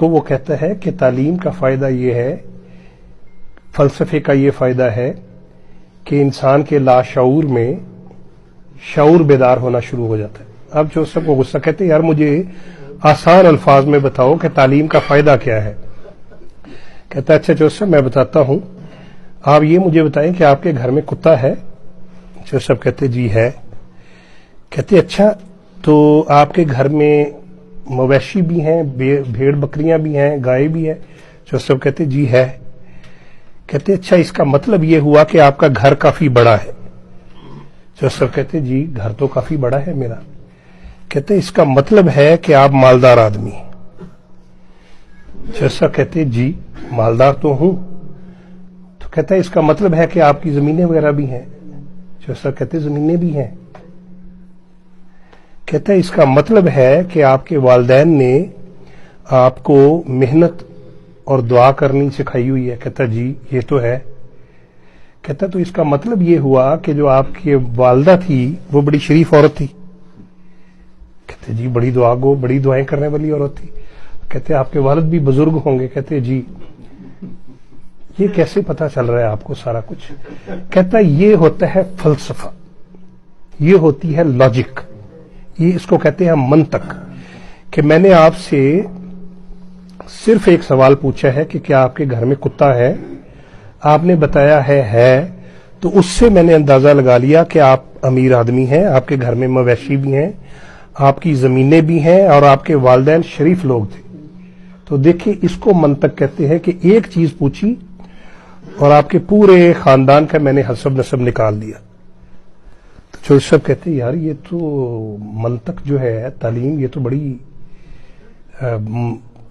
کو وہ کہتا ہے کہ تعلیم کا فائدہ یہ ہے، فلسفے کا یہ فائدہ ہے کہ انسان کے لاشعور میں شعور بیدار ہونا شروع ہو جاتا ہے۔ اب جو سب کو غصہ کہتے ہیں یار مجھے آسان الفاظ میں بتاؤ کہ تعلیم کا فائدہ کیا ہے۔ کہتا ہے اچھا جوسف میں بتاتا ہوں، آپ یہ مجھے بتائیں کہ آپ کے گھر میں کتا ہے؟ جوسف کہتے جی ہے۔ کہتے اچھا تو آپ کے گھر میں مویشی بھی ہیں، بھیڑ بکریاں بھی ہیں، گائے بھی ہے؟ جوسف کہتے جی ہے۔ کہتے اچھا اس کا مطلب یہ ہوا کہ آپ کا گھر کافی بڑا ہے؟ جوسف کہتے جی گھر تو کافی بڑا ہے میرا۔ کہتے اس کا مطلب ہے کہ آپ مالدار آدمی ہیں؟ جوسف کہتے جی مالدار تو ہوں۔ تو کہتا ہے اس کا مطلب ہے کہ آپ کی زمینیں وغیرہ بھی ہیں؟ جوسف کہتے زمینیں بھی ہیں۔ کہتا ہے اس کا مطلب ہے کہ آپ کے والدین نے آپ کو محنت اور دعا کرنی سکھائی ہوئی ہے؟ کہتا جی یہ تو ہے۔ کہتا تو اس کا مطلب یہ ہوا کہ جو آپ کی والدہ تھی وہ بڑی شریف عورت تھی؟ کہتے جی بڑی دعا گو، بڑی دعائیں کرنے والی عورت تھی۔ کہتے آپ کے والد بھی بزرگ ہوں گے؟ کہتے جی۔ یہ کیسے پتا چل رہا ہے آپ کو سارا کچھ؟ کہتا یہ ہوتا ہے فلسفہ، یہ ہوتی ہے لاجک، یہ اس کو کہتے ہیں منطق، کہ میں نے آپ سے صرف ایک سوال پوچھا ہے کہ کیا آپ کے گھر میں کتا ہے؟ آپ نے بتایا ہے، تو اس سے میں نے اندازہ لگا لیا کہ آپ امیر آدمی ہیں، آپ کے گھر میں مویشی بھی ہیں، آپ کی زمینیں بھی ہیں، اور آپ کے والدین شریف لوگ تھے۔ تو دیکھیں اس کو منطق کہتے ہیں کہ ایک چیز پوچھی اور آپ کے پورے خاندان کا میں نے حسب نسب نکال دیا۔ تو جوسف کہتے یار یہ تو منطق جو ہے، تعلیم، یہ تو بڑی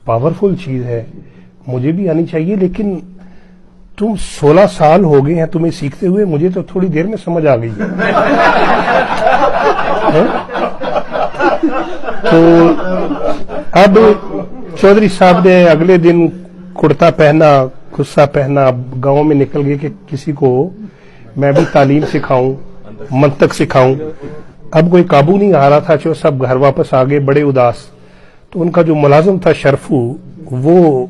پاورفل چیز ہے، مجھے بھی آنی چاہیے، لیکن تم 16 سال ہو گئے ہیں تمہیں سیکھتے ہوئے، مجھے تو تھوڑی دیر میں سمجھ آ گئی ہے۔ تو اب چودھری صاحب نے اگلے دن کرتا پہنا، خصہ پہنا، گاؤں میں نکل گئے کہ کسی کو میں بھی تعلیم سکھاؤں، منطق سکھاؤں۔ اب کوئی قابو نہیں آ رہا تھا، جو سب گھر واپس آ گئے بڑے اداس۔ تو ان کا جو ملازم تھا شرفو، وہ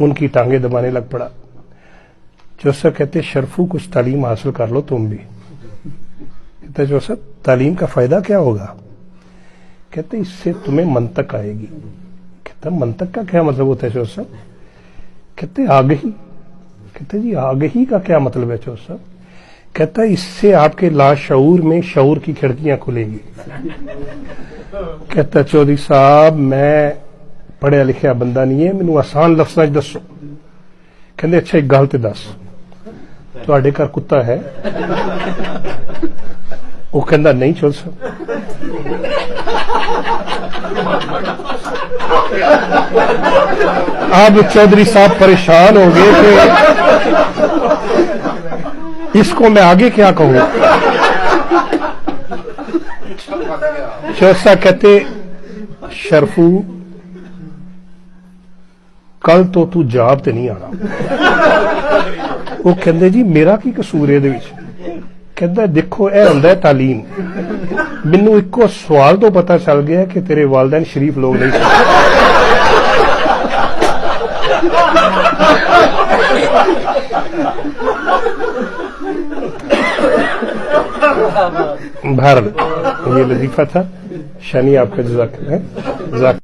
ان کی ٹانگیں دبانے لگ پڑا۔ جوسف کہتے شرفو کچھ تعلیم حاصل کر لو تم بھی۔ کہتے جوسف تعلیم کا فائدہ کیا ہوگا؟ کہتے اس سے تمہیں منطق آئے گی۔ کہتا منطق کا کیا مطلب ہوتا ہے جوسف؟ کہتے آگہی۔ کہتے جی آگہی کا کیا مطلب ہے جوسف؟ کہتا اس سے آپ کے لاشعور میں شعور کی کھڑکیاں کھلیں گی۔ کہتا چودھری صاحب میں پڑھیا لکھیا بندہ نہیں ہے، مینوں آسان لفظاں وچ دسو۔ کہندے اچھا ایک گل تے دس، تواڈے گھر کتا ہے؟ وہ کہندا نہیں چودھری صاحب۔ اب چودھری صاحب پریشان ہو گئے کہ اس کو میں آگے کیا کہوں۔ چوسا کہتے شرفو کل تو جاب تے نہیں آنا۔ وہ کہندے جی میرا کی قصور ہے دے وچ؟ کہندا دیکھو اے ہوندا ہے تعلیم، مینوں ایکو سوال تو پتہ چل گیا کہ تیرے والدین شریف لوگ نہیں سن۔ بہرحال یہ لطیفہ تھا، شانی آپ کا جزاک اللہ۔